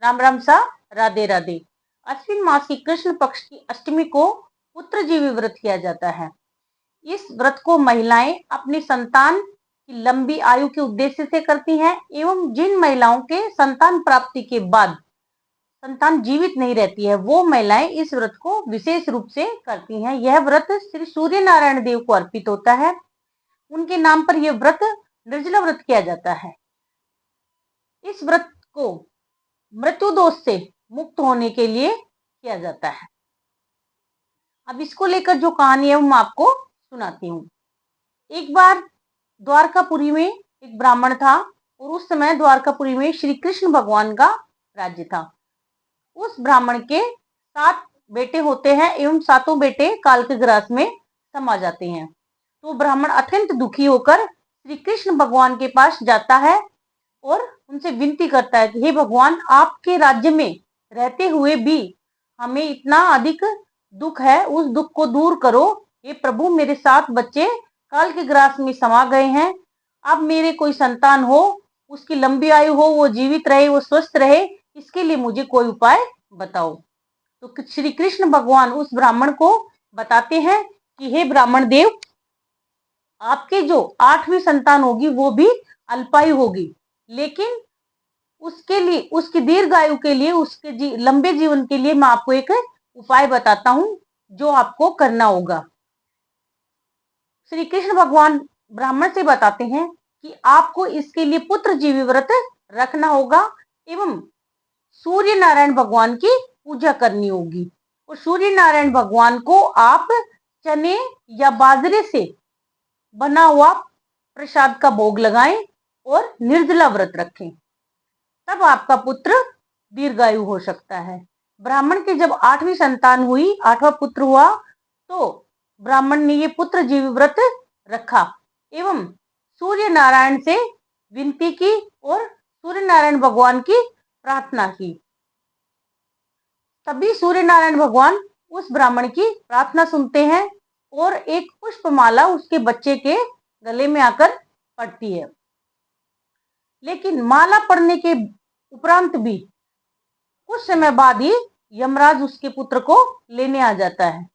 राम राम सा, राधे राधे। अश्विन मास की कृष्ण पक्ष की अष्टमी को पुत्रजीवी व्रत किया जाता है। इस व्रत को महिलाएं अपनी संतान की लंबी आयु के उद्देश्य से करती हैं एवं जिन महिलाओं के संतान प्राप्ति के बाद संतान जीवित नहीं रहती है वो महिलाएं इस व्रत को विशेष रूप से करती हैं। यह व्रत श्री सूर्य नारायण देव को अर्पित होता है। उनके नाम पर यह व्रत निर्जला व्रत किया जाता है। इस व्रत को मृत्यु दोष से मुक्त होने के लिए किया जाता है। अब इसको लेकर जो कहानी है वो मैं आपको सुनाती हूँ। एक बार द्वारकापुरी में एक ब्राह्मण था और उस समय द्वारकापुरी में श्री कृष्ण भगवान का राज्य था। उस ब्राह्मण के 7 बेटे होते हैं एवं 7 बेटे काल के ग्रास में समा जाते हैं। तो ब्राह्मण अत्यंत दुखी होकर श्री कृष्ण भगवान के पास जाता है और उनसे विनती करता है कि हे भगवान, आपके राज्य में रहते हुए भी हमें इतना अधिक दुख है, उस दुख को दूर करो। हे प्रभु, मेरे 7 बच्चे काल के ग्रास में समा गए हैं। अब मेरे कोई संतान हो, उसकी लंबी आयु हो, वो जीवित रहे, वो स्वस्थ रहे, इसके लिए मुझे कोई उपाय बताओ। तो श्री कृष्ण भगवान उस ब्राह्मण को बताते हैं कि हे ब्राह्मण देव, आपके जो 8वीं संतान होगी वो भी अल्पायु होगी, लेकिन उसके लिए, उसकी दीर्घायु के लिए, उसके लंबे जीवन के लिए मैं आपको एक उपाय बताता हूं जो आपको करना होगा। श्री कृष्ण भगवान ब्राह्मण से बताते हैं कि आपको इसके लिए पुत्र जीवी व्रत रखना होगा एवं सूर्य नारायण भगवान की पूजा करनी होगी। और सूर्य नारायण भगवान को आप चने या बाजरे से बना हुआ प्रसाद का भोग लगाएं और निर्जला व्रत रखें, तब आपका पुत्र दीर्घायु हो सकता है। ब्राह्मण के जब 8वीं संतान हुई, 8वां पुत्र हुआ, तो ब्राह्मण ने ये पुत्र जीवी व्रत रखा एवं सूर्य नारायण से विनती की और सूर्य नारायण भगवान की प्रार्थना की। तभी सूर्य नारायण भगवान उस ब्राह्मण की प्रार्थना सुनते हैं और एक पुष्पमाला उसके बच्चे के गले में आकर पड़ती है। लेकिन माला पड़ने के उपरांत भी कुछ समय बाद ही यमराज उसके पुत्र को लेने आ जाता है।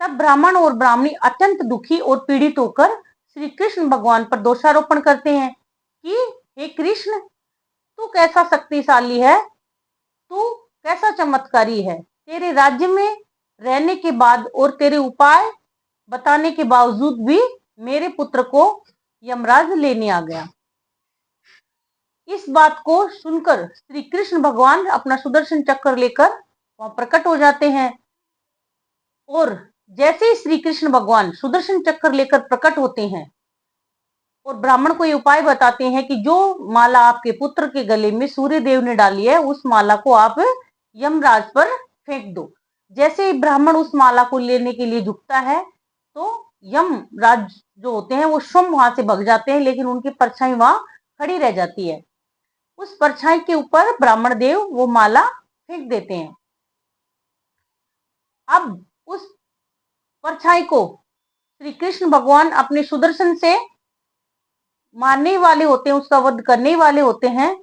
तब ब्राह्मण और ब्राह्मणी अत्यंत दुखी और पीड़ित होकर श्री कृष्ण भगवान पर दोषारोपण करते हैं कि हे कृष्ण, तू कैसा शक्तिशाली है, तू कैसा चमत्कारी है। तेरे राज्य में रहने के बाद और तेरे उपाय बताने के बावजूद भी मेरे पुत्र को यमराज लेने आ गया। इस बात को सुनकर श्री कृष्ण भगवान अपना सुदर्शन चक्र लेकर वहां प्रकट हो जाते हैं और जैसे ही श्री कृष्ण भगवान सुदर्शन चक्र लेकर प्रकट होते हैं और ब्राह्मण को ये उपाय बताते हैं कि जो माला आपके पुत्र के गले में सूर्य देव ने डाली है, उस माला को आप यमराज पर फेंक दो। जैसे ही ब्राह्मण उस माला को लेने के लिए झुकता है तो यमराज जो होते हैं वो स्वयं वहां से भग जाते हैं, लेकिन उनकी परछाई वहां खड़ी रह जाती है। उस परछाई के ऊपर ब्राह्मण देव वो माला फेंक देते हैं। अब उस परछाई को श्री कृष्ण भगवान अपने सुदर्शन से मारने वाले होते हैं, उसका वध करने वाले होते हैं।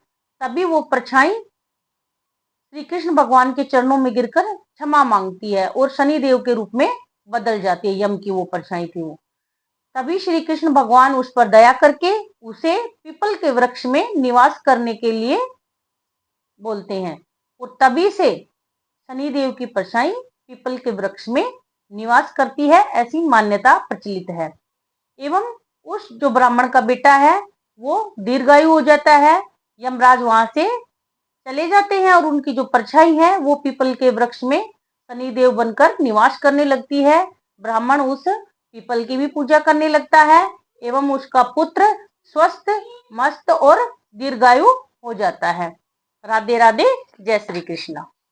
तभी वो परछाई श्री कृष्ण भगवान के चरणों में गिरकर क्षमा मांगती है और शनि देव के रूप में बदल जाती है। यम की वो परछाई थी वो। तभी श्री कृष्ण भगवान उस पर दया करके उसे पीपल के वृक्ष में निवास करने के लिए बोलते हैं और तभी से शनिदेव की परछाई पीपल के वृक्ष में निवास करती है, ऐसी मान्यता प्रचलित है। एवं उस जो ब्राह्मण का बेटा है वो दीर्घायु हो जाता है। यमराज वहां से चले जाते हैं और उनकी जो परछाई है वो पीपल के वृक्ष में शनिदेव बनकर निवास करने लगती है। ब्राह्मण उस पीपल की भी पूजा करने लगता है एवं उसका पुत्र स्वस्थ, मस्त और दीर्घायु हो जाता है। राधे राधे, जय श्री कृष्ण।